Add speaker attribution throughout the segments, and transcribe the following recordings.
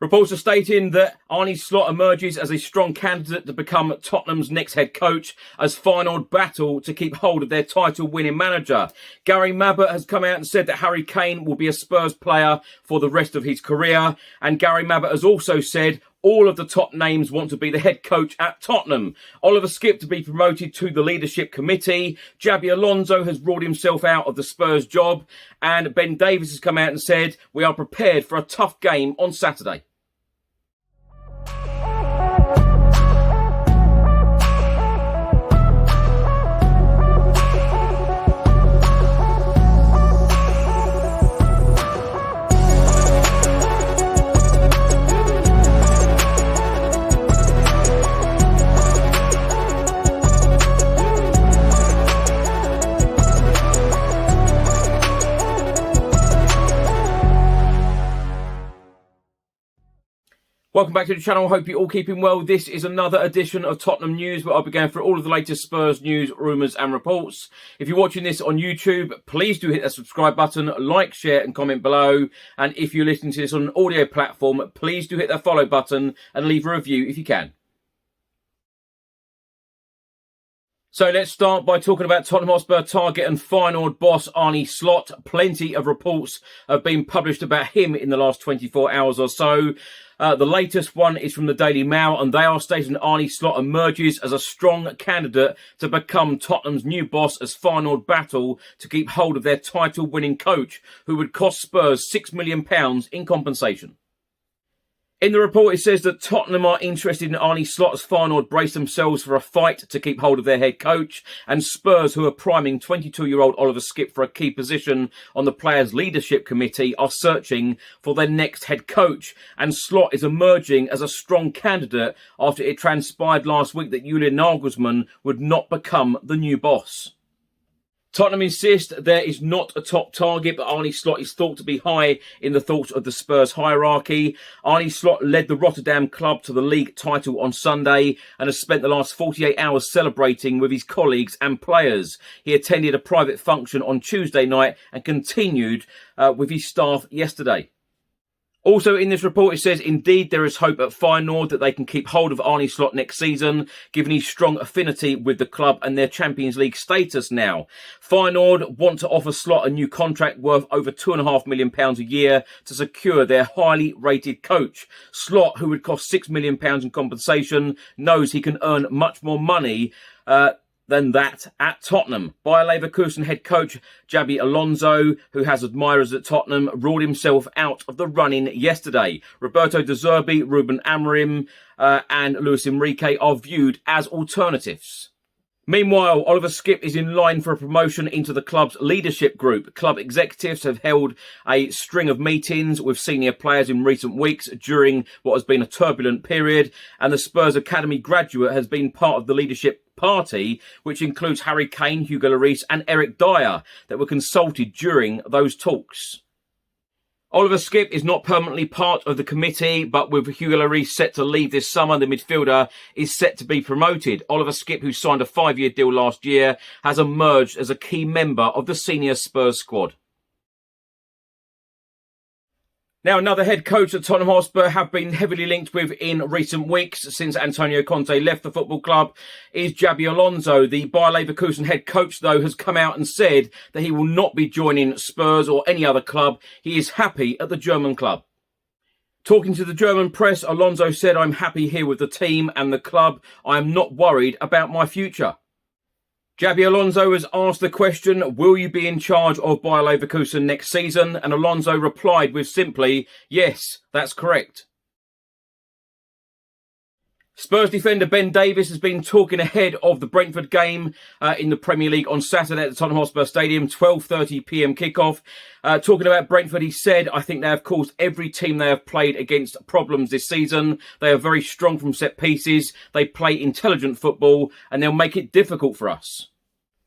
Speaker 1: Reports are stating that Arne Slot emerges as a strong candidate to become Tottenham's next head coach as Feyenoord battle to keep hold of their title-winning manager. Gary Mabbutt has come out and said that Harry Kane will be a Spurs player for the rest of his career. And Gary Mabbutt has also said all of the top names want to be the head coach at Tottenham. Oliver Skipp to be promoted to the leadership committee. Jabo Alonso has ruled himself out of the Spurs job. And Ben Davies has come out and said, we are prepared for a tough game on Saturday. Welcome back to the channel. I hope you're all keeping well. This is another edition of Tottenham News, where I'll be going through all of the latest Spurs news, rumours and reports. If you're watching this on YouTube, please do hit that subscribe button, like, share and comment below. And if you're listening to this on an audio platform, please do hit that follow button and leave a review if you can. So let's start by talking about Tottenham Hotspur target and Feyenoord boss Arne Slot. Plenty of reports have been published about him in the last 24 hours or so. The latest one is from the Daily Mail, and they are stating Arne Slot emerges as a strong candidate to become Tottenham's new boss as Feyenoord battle to keep hold of their title-winning coach, who would cost Spurs £6 million in compensation. In the report, it says that Tottenham are interested in Arne Slot as Feyenoord brace themselves for a fight to keep hold of their head coach, and Spurs, who are priming 22-year-old Oliver Skipp for a key position on the players' leadership committee, are searching for their next head coach. And Slot is emerging as a strong candidate after it transpired last week that Julian Nagelsmann would not become the new boss. Tottenham insist there is not a top target, but Arne Slot is thought to be high in the thoughts of the Spurs hierarchy. Arne Slot led the Rotterdam club to the league title on Sunday and has spent the last 48 hours celebrating with his colleagues and players. He attended a private function on Tuesday night and continued with his staff yesterday. Also in this report, it says, indeed, there is hope at Feyenoord that they can keep hold of Arne Slot next season, given his strong affinity with the club and their Champions League status now. Feyenoord want to offer Slot a new contract worth over £2.5 million a year to secure their highly rated coach. Slot, who would cost £6 million in compensation, knows he can earn much more money than that at Tottenham. Bayer Leverkusen head coach Jabo Alonso, who has admirers at Tottenham, ruled himself out of the running yesterday. Roberto De Zerbi, Ruben Amorim and Luis Enrique are viewed as alternatives. Meanwhile, Oliver Skipp is in line for a promotion into the club's leadership group. Club executives have held a string of meetings with senior players in recent weeks during what has been a turbulent period, and the Spurs Academy graduate has been part of the leadership party, which includes Harry Kane, Hugo Lloris and Eric Dyer, that were consulted during those talks. Oliver Skipp is not permanently part of the committee, but with Hugo Lloris set to leave this summer, the midfielder is set to be promoted. Oliver Skipp, who signed a 5-year deal last year, has emerged as a key member of the senior Spurs squad. Now, another head coach that Tottenham Hotspur have been heavily linked with in recent weeks since Antonio Conte left the football club is Jabo Alonso. The Bayer Leverkusen head coach, though, has come out and said that he will not be joining Spurs or any other club. He is happy at the German club. Talking to the German press, Alonso said, "I'm happy here with the team and the club. I am not worried about my future." Jabo Alonso was asked the question, will you be in charge of Bayer Leverkusen next season? And Alonso replied with simply, yes, that's correct. Spurs defender Ben Davies has been talking ahead of the Brentford game in the Premier League on Saturday at the Tottenham Hotspur Stadium, 12:30 p.m. kickoff. Talking about Brentford, he said, I think they have caused every team they have played against problems this season. They are very strong from set pieces. They play intelligent football and they'll make it difficult for us.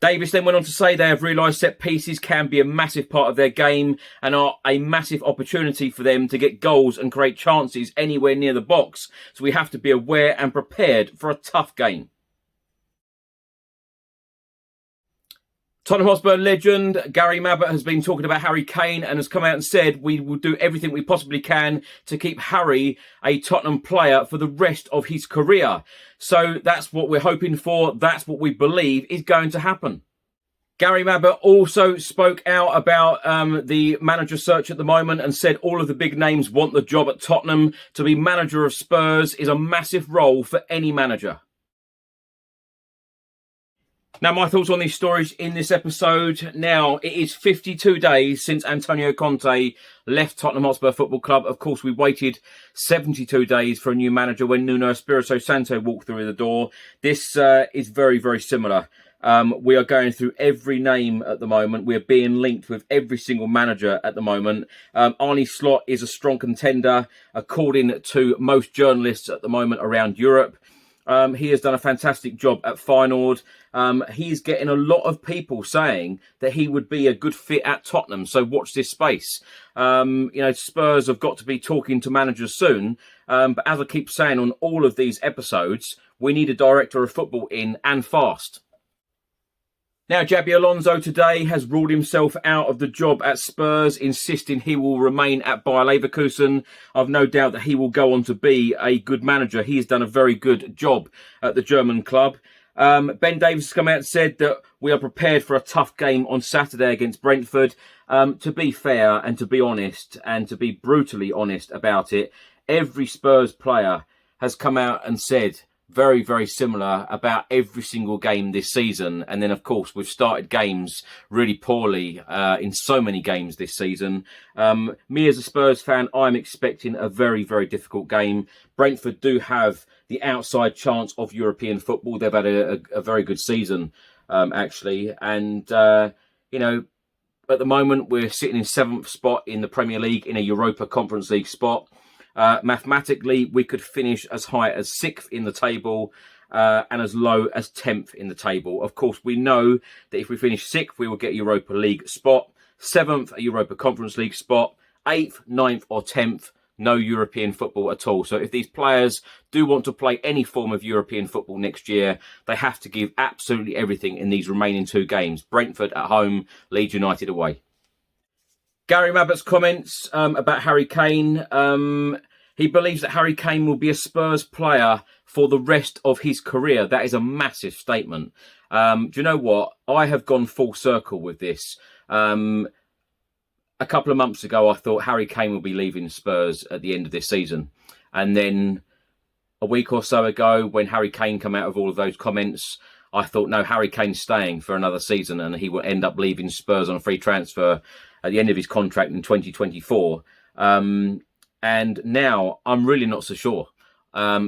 Speaker 1: Davies then went on to say they have realised set pieces can be a massive part of their game and are a massive opportunity for them to get goals and create chances anywhere near the box. So we have to be aware and prepared for a tough game. Tottenham Hotspur legend Gary Mabbutt has been talking about Harry Kane and has come out and said we will do everything we possibly can to keep Harry a Tottenham player for the rest of his career. So that's what we're hoping for. That's what we believe is going to happen. Gary Mabbutt also spoke out about the manager search at the moment and said all of the big names want the job at Tottenham. To be manager of Spurs is a massive role for any manager. Now, my thoughts on these stories in this episode. Now, it is 52 days since Antonio Conte left Tottenham Hotspur Football Club. Of course, we waited 72 days for a new manager when Nuno Espirito Santo walked through the door. This is very, very similar. We are going through every name at the moment. We are being linked with every single manager at the moment. Arne Slot is a strong contender, according to most journalists at the moment around Europe. He has done a fantastic job at Feyenoord. He's getting a lot of people saying that he would be a good fit at Tottenham. So watch this space. Spurs have got to be talking to managers soon. But as I keep saying on all of these episodes, we need a director of football in and fast. Now, Jabo Alonso today has ruled himself out of the job at Spurs, insisting he will remain at Bayer Leverkusen. I've no doubt that he will go on to be a good manager. He has done a very good job at the German club. Ben Davies has come out and said that we are prepared for a tough game on Saturday against Brentford. To be fair and to be honest and to be brutally honest about it, every Spurs player has come out and said very, very similar about every single game this season. And then, of course, we've started games really poorly in so many games this season. Me as a Spurs fan, I'm expecting a very, very difficult game. Brentford do have the outside chance of European football. They've had a very good season, actually. And, at the moment, we're sitting in 7th spot in the Premier League in a Europa Conference League spot. Mathematically, we could finish as high as 6th in the table and as low as 10th in the table. Of course, we know that if we finish 6th, we will get a Europa League spot. 7th, a Europa Conference League spot. 8th, 9th or 10th, no European football at all. So if these players do want to play any form of European football next year, they have to give absolutely everything in these remaining 2 games. Brentford at home, Leeds United away. Gary Mabbutt's comments about Harry Kane. He believes that Harry Kane will be a Spurs player for the rest of his career. That is a massive statement. Do you know what? I have gone full circle with this. A couple of months ago, I thought Harry Kane will be leaving Spurs at the end of this season. And then a week or so ago, when Harry Kane came out of all of those comments, I thought, no, Harry Kane's staying for another season and he will end up leaving Spurs on a free transfer at the end of his contract in 2024. And now I'm really not so sure.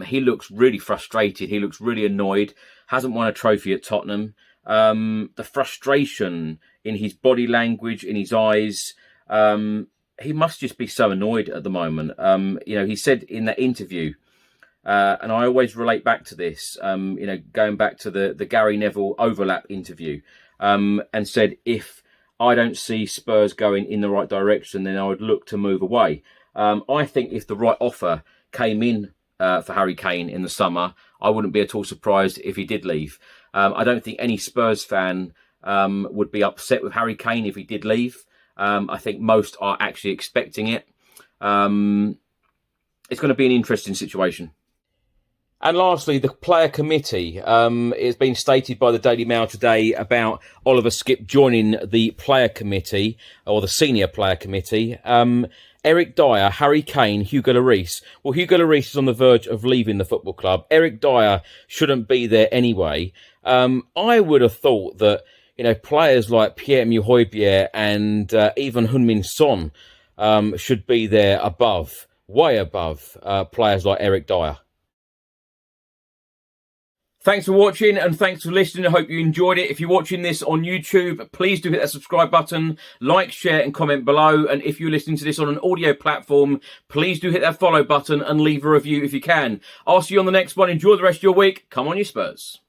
Speaker 1: He looks really frustrated. He looks really annoyed. Hasn't won a trophy at Tottenham. The frustration in his body language, in his eyes, he must just be so annoyed at the moment. He said in that interview, and I always relate back to this, going back to the Gary Neville overlap interview, and said, if I don't see Spurs going in the right direction, then I would look to move away. I think if the right offer came in for Harry Kane in the summer, I wouldn't be at all surprised if he did leave. I don't think any Spurs fan would be upset with Harry Kane if he did leave. I think most are actually expecting it. It's going to be an interesting situation. And lastly, the player committee. It's been stated by the Daily Mail today about Oliver Skipp joining the player committee, or the senior player committee. Eric Dyer, Harry Kane, Hugo Lloris. Well, Hugo Lloris is on the verge of leaving the football club. Eric Dyer shouldn't be there anyway. I would have thought that, players like Pierre-Emile Højbjerg and even Heung-min Son should be there above, way above players like Eric Dyer. Thanks for watching and thanks for listening. I hope you enjoyed it. If you're watching this on YouTube, please do hit that subscribe button, like, share and comment below. And if you're listening to this on an audio platform, please do hit that follow button and leave a review if you can. I'll see you on the next one. Enjoy the rest of your week. Come on, you Spurs.